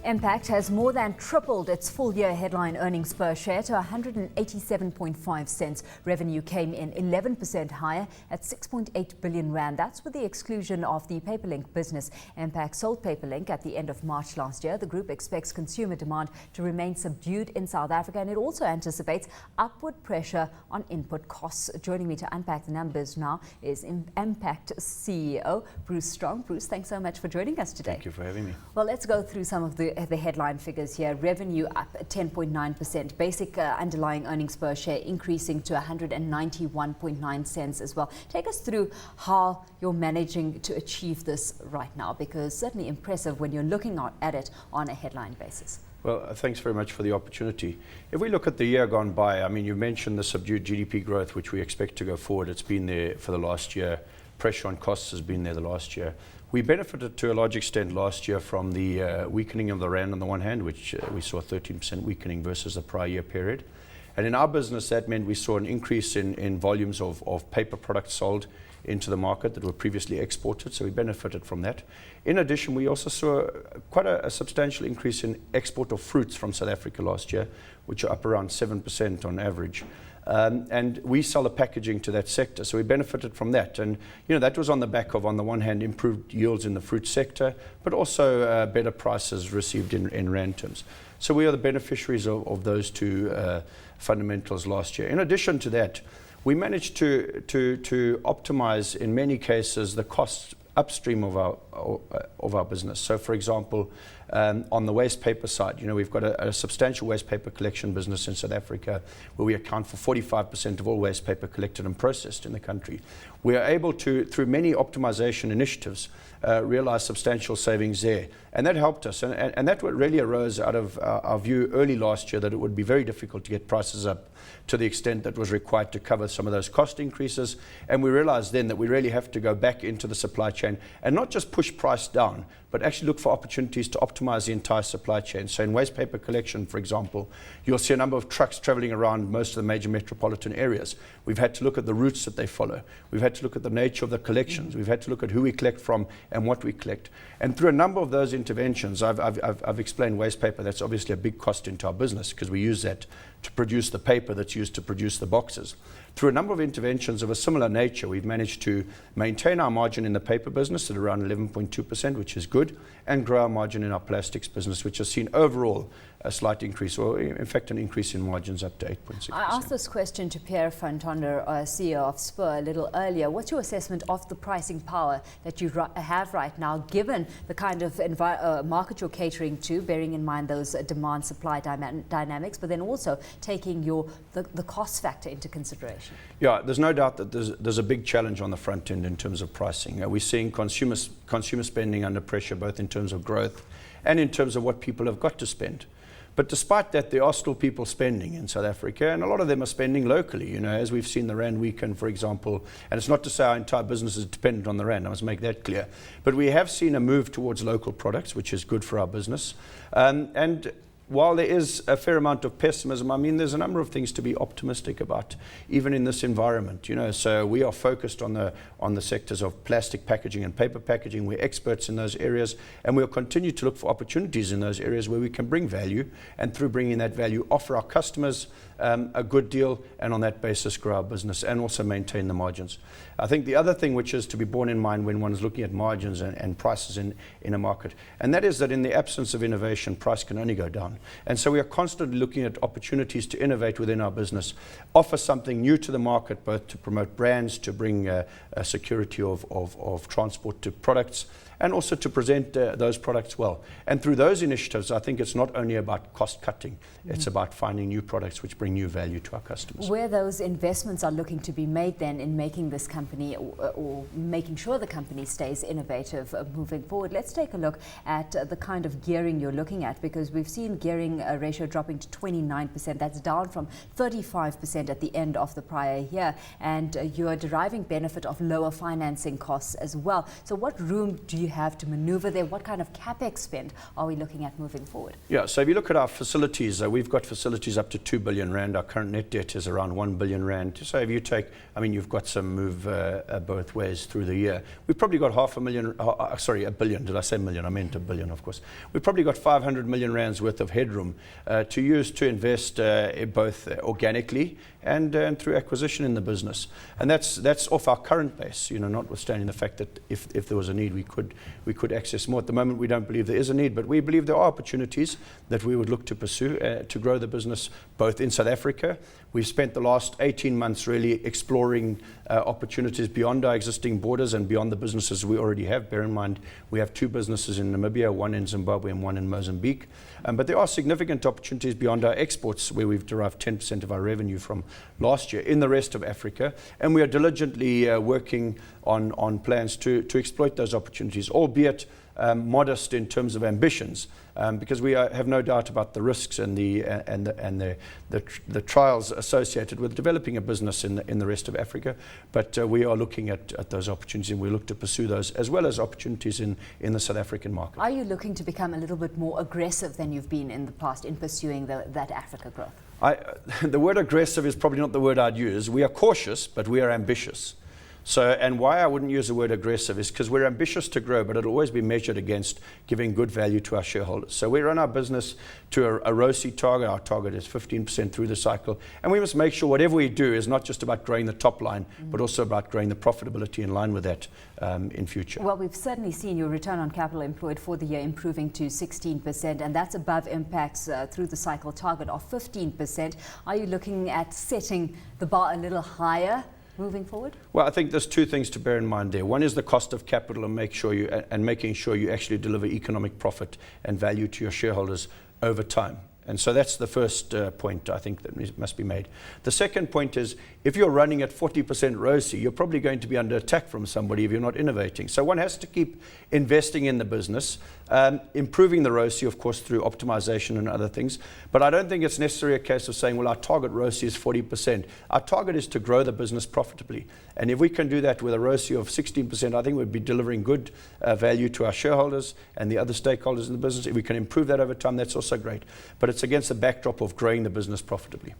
Mpact has more than tripled its full-year headline earnings per share to 187.5 cents. Revenue came in 11% higher at 6.8 billion rand. That's with the exclusion of the paperlink business. Mpact sold paperlink at the end of March last year. The group expects consumer demand to remain subdued in South Africa, and it also anticipates upward pressure on input costs. Joining me to unpack the numbers now is Mpact CEO Bruce Strong. Bruce, thanks so much for joining us today. Thank you for having me. Well, let's go through some of the headline figures here. Revenue up 10.9%. Basic underlying earnings per share increasing to 191.9 cents as well. Take us through how you're managing to achieve this right now, because certainly impressive when you're looking at it on a headline basis. Well, thanks very much for the opportunity. If we look at the year gone by, I mean, you mentioned the subdued GDP growth, which we expect to go forward. It's been there for the last year. Pressure on costs has been there the last year. We benefited to a large extent last year from the weakening of the rand on the one hand, which we saw a 13% weakening versus the prior year period. And in our business, that meant we saw an increase in volumes of paper products sold into the market that were previously exported, so we benefited from that. In addition, we also saw quite a substantial increase in export of fruits from South Africa last year, which are up around 7% on average. And we sell the packaging to that sector, so we benefited from that. And that was on the back of, on the one hand, improved yields in the fruit sector, but also better prices received in rand terms. So we are the beneficiaries of those two fundamentals last year. In addition to that, we managed to optimize, in many cases, the costs upstream of our business. So, for example, on the waste paper side, we've got a substantial waste paper collection business in South Africa where we account for 45% of all waste paper collected and processed in the country. We are able to, through many optimization initiatives, realize substantial savings there. And that helped us. And that really arose out of our view early last year that it would be very difficult to get prices up to the extent that was required to cover some of those cost increases. And we realized then that we really have to go back into the supply chain and not just push price down, but actually look for opportunities to optimize the entire supply chain. So in waste paper collection, for example, you'll see a number of trucks traveling around most of the major metropolitan areas. We've had to look at the routes that they follow. We've had to look at the nature of the collections. We've had to look at who we collect from and what we collect. And through a number of those interventions, I've explained waste paper. That's obviously a big cost into our business because we use that to produce the paper that's used to produce the boxes. Through a number of interventions of a similar nature, we've managed to maintain our margin in the paper business at around 11.2%, which is good, and grow our margin in our plastics business, which has seen overall a slight increase, or in fact an increase in margins up to 8.6%. I asked this question to Pierre van Tonder, CEO of Spur, a little earlier. What's your assessment of the pricing power that you have right now, given the kind of market you're catering to, bearing in mind those demand-supply dynamics, but then also taking the cost factor into consideration? Yeah, there's no doubt that there's a big challenge on the front end in terms of pricing. We're seeing consumer spending under pressure, both in terms of growth and in terms of what people have got to spend. But despite that, there are still people spending in South Africa, and a lot of them are spending locally, as we've seen the rand weaken, for example. And it's not to say our entire business is dependent on the rand, I must make that clear. But we have seen a move towards local products, which is good for our business. And while there is a fair amount of pessimism, I mean, there's a number of things to be optimistic about, even in this environment. So we are focused on the sectors of plastic packaging and paper packaging. We're experts in those areas, and we'll continue to look for opportunities in those areas where we can bring value, and through bringing that value, offer our customers a good deal, and on that basis grow our business and also maintain the margins. I think the other thing which is to be borne in mind when one is looking at margins and prices in a market, and that is that in the absence of innovation, price can only go down. And so we are constantly looking at opportunities to innovate within our business, offer something new to the market, both to promote brands, to bring a security of transport to products, and also to present those products well. And through those initiatives, I think it's not only about cost cutting, it's about finding new products which bring new value to our customers. Where those investments are looking to be made then in making this company or making sure the company stays innovative moving forward, let's take a look at the kind of gearing you're looking at, because we've seen gearing ratio dropping to 29%. That's down from 35% at the end of the prior year. And you are deriving benefit of lower financing costs as well. So what room do you you have to maneuver there? What kind of capex spend are we looking at moving forward? Yeah, so if you look at our facilities, we've got facilities up to 2 billion rand. Our current net debt is around 1 billion rand. So if you take, I mean, you've got some move both ways through the year. We've probably got a billion. Did I say million? I meant a billion, of course. We've probably got 500 million rands worth of headroom to use to invest both organically and through acquisition in the business. And that's off our current base, notwithstanding the fact that if there was a need, we could access more. At the moment, we don't believe there is a need, but we believe there are opportunities that we would look to pursue to grow the business both in South Africa. We've spent the last 18 months really exploring opportunities beyond our existing borders and beyond the businesses we already have. Bear in mind, we have 2 businesses in Namibia, 1 in Zimbabwe and 1 in Mozambique. But there are significant opportunities beyond our exports, where we've derived 10% of our revenue from last year in the rest of Africa. And we are diligently working on plans to exploit those opportunities, albeit modest in terms of ambitions, because we have no doubt about the risks and the trials associated with developing a business in the rest of Africa. But we are looking at those opportunities, and we look to pursue those as well as opportunities in the South African market. Are you looking to become a little bit more aggressive than you've been in the past in pursuing that Africa growth? The word aggressive is probably not the word I'd use. We are cautious, but we are ambitious. So, and why I wouldn't use the word aggressive is because we're ambitious to grow, but it'll always be measured against giving good value to our shareholders. So we run our business to a ROCE target. Our target is 15% through the cycle. And we must make sure whatever we do is not just about growing the top line, but also about growing the profitability in line with that in future. Well, we've certainly seen your return on capital employed for the year improving to 16%, and that's above Impact's through the cycle target of 15%. Are you looking at setting the bar a little higher moving forward? Well, I think there's 2 things to bear in mind there. One is the cost of capital and making sure you actually deliver economic profit and value to your shareholders over time. And so that's the first point I think that must be made. The second point is, if you're running at 40% ROCE, you're probably going to be under attack from somebody if you're not innovating. So one has to keep investing in the business, improving the ROCE, of course, through optimization and other things. But I don't think it's necessarily a case of saying, well, our target ROCE is 40%. Our target is to grow the business profitably. And if we can do that with a ROCE of 16%, I think we'd be delivering good value to our shareholders and the other stakeholders in the business. If we can improve that over time, that's also great. But it's against the backdrop of growing the business profitably.